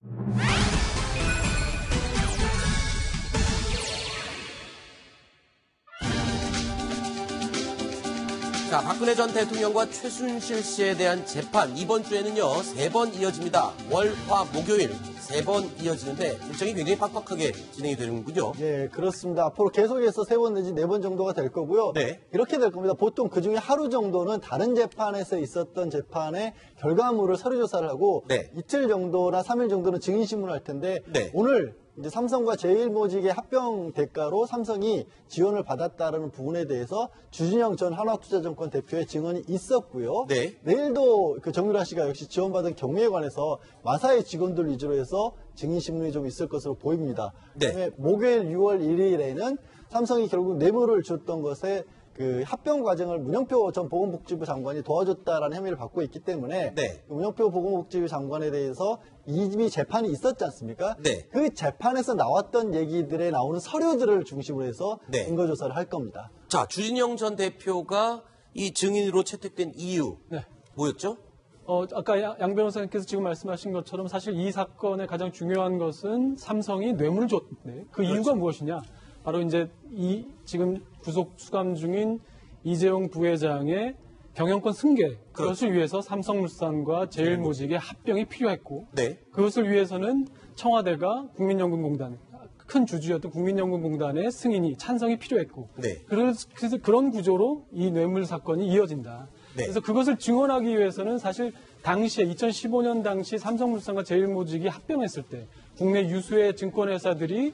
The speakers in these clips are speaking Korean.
자, 박근혜 전 대통령과 최순실 씨에 대한 재판 이번 주에는요 3번 이어집니다. 월, 화, 목요일 3번 이어지는데 일정이 굉장히 빡빡하게 진행이 되는군요. 네, 그렇습니다. 앞으로 계속해서 3번 내지 4번 정도가 될 거고요. 네. 이렇게 될 겁니다. 보통 그중에 하루 정도는 다른 재판에서 있었던 재판의 결과물을 서류 조사를 하고 네. 이틀 정도나 3일 정도는 증인신문을 할 텐데 네. 오늘 이제 삼성과 제일모직의 합병 대가로 삼성이 지원을 받았다는 부분에 대해서 주진영 전 한화투자증권 대표의 증언이 있었고요. 네. 내일도 그 정유라 씨가 역시 지원받은 경우에 관해서 마사의 직원들 위주로 해서 증인신문이 좀 있을 것으로 보입니다. 네. 그다음에 목요일 6월 1일에는 삼성이 결국 뇌물을 줬던 것에 그 합병 과정을 문영표 전 보건복지부 장관이 도와줬다라는 혐의를 받고 있기 때문에 네. 문영표 보건복지부 장관에 대해서 이미 재판이 있었지 않습니까? 네. 그 재판에서 나왔던 얘기들에 나오는 서류들을 중심으로 해서 네. 증거조사를 할 겁니다. 자, 주진영 전 대표가 이 증인으로 채택된 이유 네. 뭐였죠? 아까 양 변호사님께서 지금 말씀하신 것처럼 사실 이 사건의 가장 중요한 것은 삼성이 뇌물을 줬는데 그 그렇죠. 이유가 무엇이냐? 바로 이제 이 지금 구속 수감 중인 이재용 부회장의 경영권 승계 그것을 위해서 삼성물산과 제일모직의 합병이 필요했고 네. 그것을 위해서는 청와대가 국민연금공단 큰 주주였던 국민연금공단의 승인이 찬성이 필요했고 네. 그래서 그런 구조로 이 뇌물 사건이 이어진다. 네. 그래서 그것을 증언하기 위해서는 사실 당시에 2015년 당시 삼성물산과 제일모직이 합병했을 때 국내 유수의 증권회사들이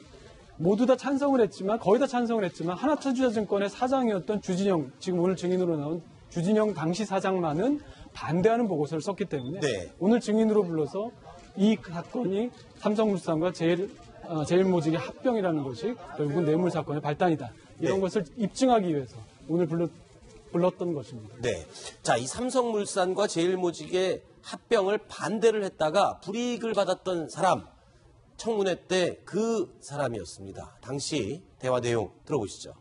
모두 다 찬성을 했지만 거의 다 찬성을 했지만 하나투자증권의 사장이었던 주진영 지금 오늘 증인으로 나온 주진영 당시 사장만은 반대하는 보고서를 썼기 때문에 네. 오늘 증인으로 불러서 이 사건이 삼성물산과 제일모직의 합병이라는 것이 결국은 뇌물 사건의 발단이다. 이런 네. 것을 입증하기 위해서 오늘 불렀던 것입니다. 네. 자, 이 삼성물산과 제일모직의 합병을 반대를 했다가 불이익을 받았던 사람 청문회 때 그 사람이었습니다. 당시 대화 내용 들어보시죠.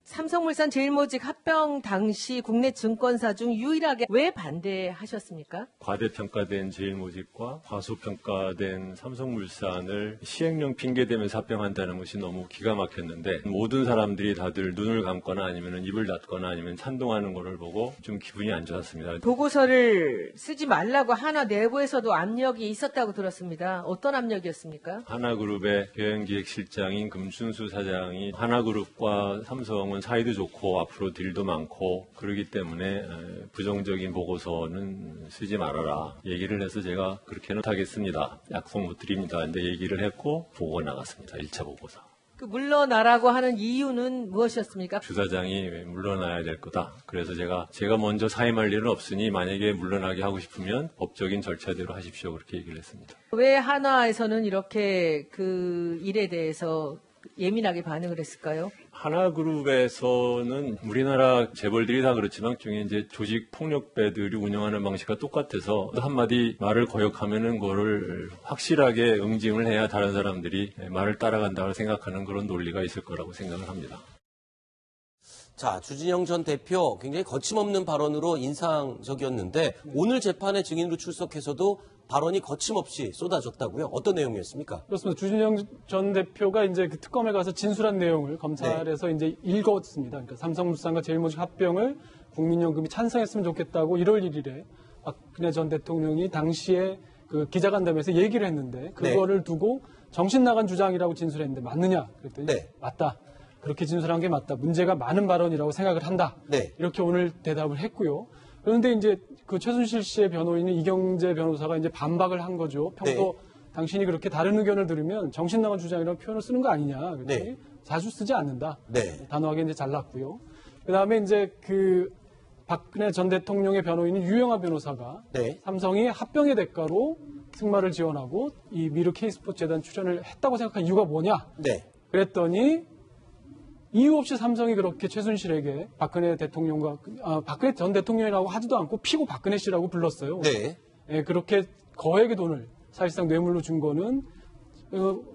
삼성물산 제일모직 합병 당시 국내 증권사 중 유일하게 왜 반대하셨습니까? 과대평가된 제일모직과 과소평가된 삼성물산을 시행령 핑계대면서 합병한다는 것이 너무 기가 막혔는데 모든 사람들이 다들 눈을 감거나 아니면 입을 닫거나 아니면 찬동하는 것을 보고 좀 기분이 안 좋았습니다. 보고서를 쓰지 말라고 하나 내부에서도 압력이 있었다고 들었습니다. 어떤 압력이었습니까? 하나그룹의 경영기획실장인 금춘수 사장이 하나그룹과 삼성은 사이도 좋고 앞으로 딜도 많고 그러기 때문에 부정적인 보고서는 쓰지 말아라 얘기를 해서 제가 그렇게는 못하겠습니다. 약속 못 드립니다. 근데 얘기를 했고 보고 나갔습니다. 1차 보고서. 그 물러나라고 하는 이유는 무엇이었습니까? 주 사장이 물러나야 될 거다. 그래서 제가 먼저 사임할 일은 없으니 만약에 물러나게 하고 싶으면 법적인 절차대로 하십시오. 그렇게 얘기를 했습니다. 왜 한화에서는 이렇게 그 일에 대해서 예민하게 반응을 했을까요? 하나그룹에서는 우리나라 재벌들이 다 그렇지만 중에 이제 조직 폭력배들이 운영하는 방식과 똑같아서 한마디 말을 거역하면은 그거를 확실하게 응징을 해야 다른 사람들이 말을 따라간다고 생각하는 그런 논리가 있을 거라고 생각을 합니다. 자, 주진영 전 대표 굉장히 거침없는 발언으로 인상적이었는데 오늘 재판에 증인으로 출석해서도 발언이 거침없이 쏟아졌다고요? 어떤 내용이었습니까? 그렇습니다. 주진영 전 대표가 이제 그 특검에 가서 진술한 내용을 검찰에서 이제 읽었습니다. 그러니까 삼성물산과 제일모직 합병을 국민연금이 찬성했으면 좋겠다고 1월 1일에 박근혜 전 대통령이 당시에 그 기자간담회에서 얘기를 했는데 그거를 두고 정신 나간 주장이라고 진술했는데 맞느냐? 그랬더니 맞다. 그렇게 진술한 게 맞다. 문제가 많은 발언이라고 생각을 한다. 이렇게 오늘 대답을 했고요. 그런데 이제 그 최순실 씨의 변호인인 이경재 변호사가 이제 반박을 한 거죠. 평소 당신이 그렇게 다른 의견을 들으면 정신 나간 주장이라는 표현을 쓰는 거 아니냐. 그랬더니 자주 쓰지 않는다. 단호하게 이제 잘랐고요. 그 다음에 이제 그 박근혜 전 대통령의 변호인인 유영하 변호사가 삼성이 합병의 대가로 승마를 지원하고 이 미르 K스포츠 재단 출연을 했다고 생각한 이유가 뭐냐. 그랬더니 이유 없이 삼성이 그렇게 최순실에게 박근혜 대통령과 박근혜 전 대통령이라고 하지도 않고 피고 박근혜 씨라고 불렀어요. 그렇게 거액의 돈을 사실상 뇌물로 준 거는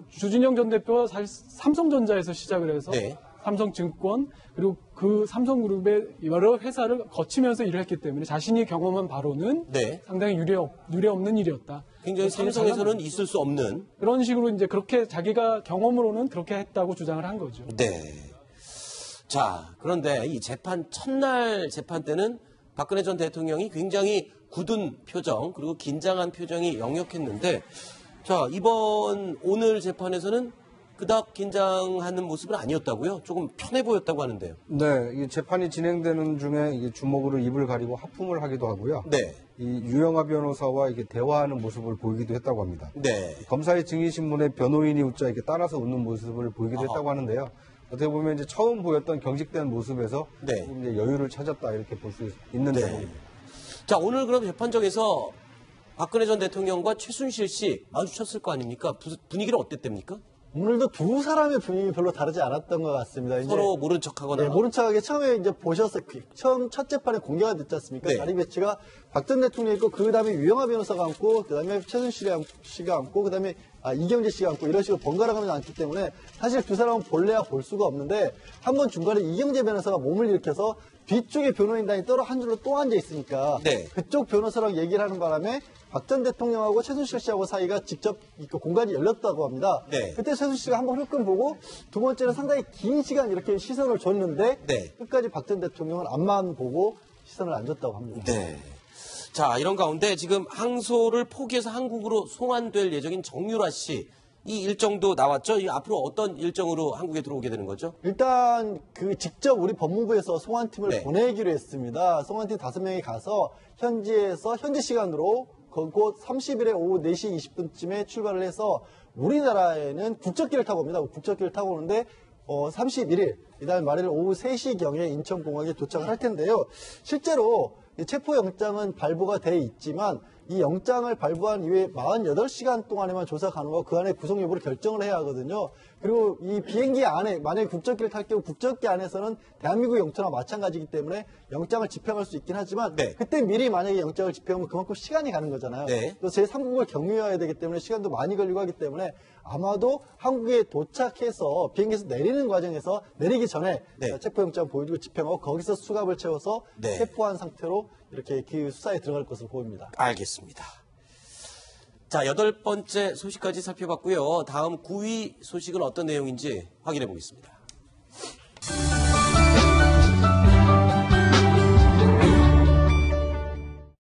주진영 전 대표가 사실 삼성전자에서 시작을 해서 삼성증권 그리고 그 삼성그룹의 여러 회사를 거치면서 일을 했기 때문에 자신이 경험한 바로는 상당히 유례 없는 일이었다. 굉장히 삼성에서는 있을 수 없는 그런 식으로 이제 그렇게 자기가 경험으로는 그렇게 했다고 주장을 한 거죠. 네. 자, 그런데 이 재판 첫날 재판 때는 박근혜 전 대통령이 굉장히 굳은 표정 그리고 긴장한 표정이 역력했는데 자, 오늘 재판에서는 그닥 긴장하는 모습은 아니었다고요? 조금 편해 보였다고 하는데요. 네, 이 재판이 진행되는 중에 이게 주먹으로 입을 가리고 하품을 하기도 하고요. 네. 이 유영하 변호사와 이렇게 대화하는 모습을 보이기도 했다고 합니다. 네. 검사의 증인신문에 변호인이 웃자 이렇게 따라서 웃는 모습을 보이기도 했다고 하는데요. 어떻게 보면 이제 처음 보였던 경직된 모습에서 네. 조금 이제 여유를 찾았다 이렇게 볼 수 있는 네. 대목입니다. 자, 오늘 그럼 재판정에서 박근혜 전 대통령과 최순실 씨 마주쳤을 거 아닙니까? 분위기는 어땠답니까? 오늘도 두 사람의 분위기 별로 다르지 않았던 것 같습니다. 이제 서로 모른 척하거나. 네, 모른 척하게 처음에 이제 처음 첫 재판에 공개가 됐지 않습니까? 네. 자리 배치가 박 전 대통령이 있고, 그 다음에 유영하 변호사가 앉고, 그 다음에 최순실 씨가 앉고, 그 다음에 이경재 씨가 앉고, 이런 식으로 번갈아 가면서 앉기 때문에 사실 두 사람은 볼래야 볼 수가 없는데, 한 번 중간에 이경재 변호사가 몸을 일으켜서 뒤쪽에 변호인단이 떨어 한 줄로 또 앉아 있으니까, 네. 그쪽 변호사랑 얘기를 하는 바람에 박 전 대통령하고 최순실 씨하고 사이가 직접 공간이 열렸다고 합니다. 네. 그때 최순실 씨가 한번 힐끔 보고 두 번째는 상당히 긴 시간 이렇게 시선을 줬는데 네. 끝까지 박 전 대통령은 앞만 보고 시선을 안 줬다고 합니다. 네. 자, 이런 가운데 지금 항소를 포기해서 한국으로 송환될 예정인 정유라 씨. 이 일정도 나왔죠? 앞으로 어떤 일정으로 한국에 들어오게 되는 거죠? 일단 직접 우리 법무부에서 송환팀을 네. 보내기로 했습니다. 송환팀 5명이 가서 현지 시간으로 곧 30일에 오후 4시 20분쯤에 출발을 해서 우리나라에는 국적기를 타고 옵니다. 국적기를 타고 오는데 31일 이달 말일 오후 3시경에 인천공항에 도착을 할 텐데요. 실제로 체포영장은 발부가 돼 있지만 이 영장을 발부한 이후에 48시간 동안에만 조사 가능하고 그 안에 구속 여부를 결정을 해야 하거든요. 그리고 이 비행기 안에 만약에 국적기를 탈 경우 국적기 안에서는 대한민국 영토나 마찬가지이기 때문에 영장을 집행할 수 있긴 하지만 네. 그때 미리 만약에 영장을 집행하면 그만큼 시간이 가는 거잖아요. 네. 또 제3국을 경유해야 되기 때문에 시간도 많이 걸리고 하기 때문에 아마도 한국에 도착해서 비행기에서 내리는 과정에서 내리기 전에 네. 체포영장 보여주고 집행하고 거기서 수갑을 채워서 네. 체포한 상태로 이렇게 그 수사에 들어갈 것으로 보입니다. 알겠습니다. 자, 8번째 소식까지 살펴봤고요. 다음 9위 소식은 어떤 내용인지 확인해 보겠습니다.